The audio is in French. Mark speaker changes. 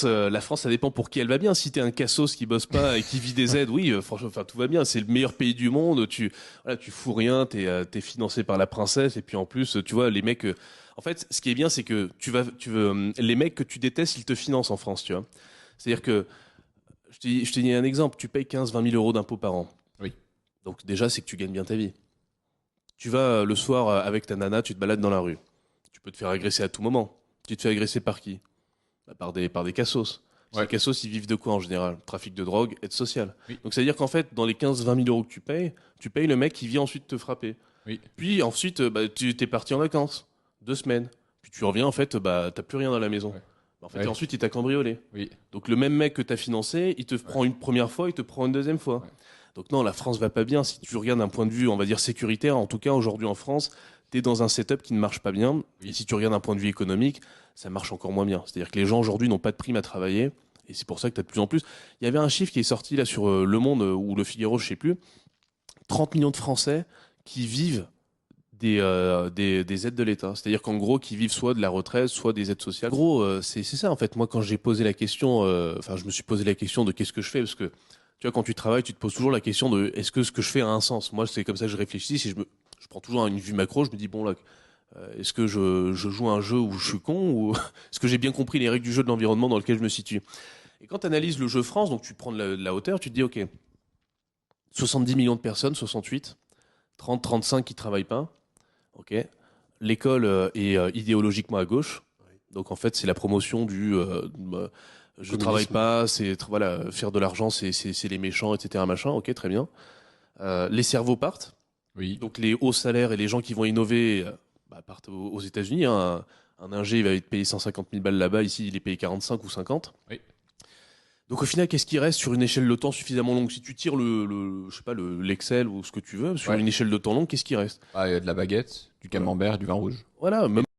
Speaker 1: la France, ça dépend pour qui elle va bien. Si t'es un cassos qui bosse pas et qui vit des aides, oui, franchement, enfin, tout va bien. C'est le meilleur pays du monde. Tu fous rien. T'es financé par la princesse. Et puis en plus, tu vois, les mecs. En fait, ce qui est bien, c'est que les mecs que tu détestes, ils te financent en France, tu vois. C'est-à-dire que, je te dis un exemple. Tu payes 15-20 000 euros d'impôts par an.
Speaker 2: Oui.
Speaker 1: Donc déjà, c'est que tu gagnes bien ta vie. Tu vas le soir avec ta nana, tu te balades dans la rue. Tu peux te faire agresser à tout moment. Tu te fais agresser par qui? Bah, par des cassos. Ces
Speaker 2: Ouais.
Speaker 1: cassos, ils vivent de quoi en général? Trafic de drogue, aide sociale.
Speaker 2: Oui.
Speaker 1: Donc ça veut dire qu'en fait, dans les 15-20 000 euros que tu payes le mec qui vient ensuite te frapper.
Speaker 2: Oui.
Speaker 1: Puis ensuite, bah, tu t'es parti en vacances, 2 semaines. Puis tu reviens, en fait, bah, t'as plus rien dans la maison.
Speaker 2: Ouais.
Speaker 1: Bah, en fait,
Speaker 2: Ouais.
Speaker 1: ensuite, il t'a cambriolé.
Speaker 2: Oui.
Speaker 1: Donc le même mec que t'as financé, il te
Speaker 2: Ouais.
Speaker 1: prend une première fois, il te prend une deuxième fois.
Speaker 2: Ouais.
Speaker 1: Donc non, la France va pas bien. Si tu regardes d'un point de vue, on va dire sécuritaire, en tout cas aujourd'hui en France, t'es dans un setup qui ne marche pas bien. Et
Speaker 2: Oui.
Speaker 1: si tu regardes d'un point de vue économique, ça marche encore moins bien. C'est-à-dire que les gens aujourd'hui n'ont pas de prime à travailler. Et c'est pour ça que tu as de plus en plus. Il y avait un chiffre qui est sorti là sur Le Monde ou Le Figaro, je sais plus. 30 millions de Français qui vivent des aides de l'État. C'est-à-dire qu'en gros, qui vivent soit de la retraite, soit des aides sociales. En gros, c'est ça en fait. Moi, quand j'ai posé la question, enfin, je me suis posé la question de qu'est-ce que je fais, parce que tu vois, quand tu travailles, tu te poses toujours la question de est-ce que ce que je fais a un sens. Moi, c'est comme ça que je réfléchis. Si je prends toujours une vue macro, je me dis bon là, est-ce que je joue à un jeu où je suis con ou est-ce que j'ai bien compris les règles du jeu de l'environnement dans lequel je me situe. Et quand tu analyses le jeu France, donc tu prends de la hauteur, tu te dis ok, 70 millions de personnes, 68, 30, 35 qui travaillent pas. Ok. L'école est idéologiquement à gauche. Donc en fait, c'est la promotion je travaille
Speaker 2: Communisme.
Speaker 1: pas, voilà, faire de l'argent, c'est les méchants, etc. Machin. Ok, très bien. Les cerveaux partent.
Speaker 2: Oui.
Speaker 1: Donc les hauts salaires et les gens qui vont innover bah, partent aux États-Unis, hein. Un ingé, il va être payé 150 000 balles là-bas. Ici, il est payé 45 ou 50.
Speaker 2: Oui.
Speaker 1: Donc au final, qu'est-ce qui reste sur une échelle de temps suffisamment longue? Si tu tires je sais pas, l'Excel ou ce que tu veux, sur
Speaker 2: Ouais.
Speaker 1: une échelle de temps longue, qu'est-ce qui reste?
Speaker 2: Ah, il y a de la baguette, du
Speaker 1: Voilà.
Speaker 2: camembert, du vin rouge.
Speaker 1: Voilà, même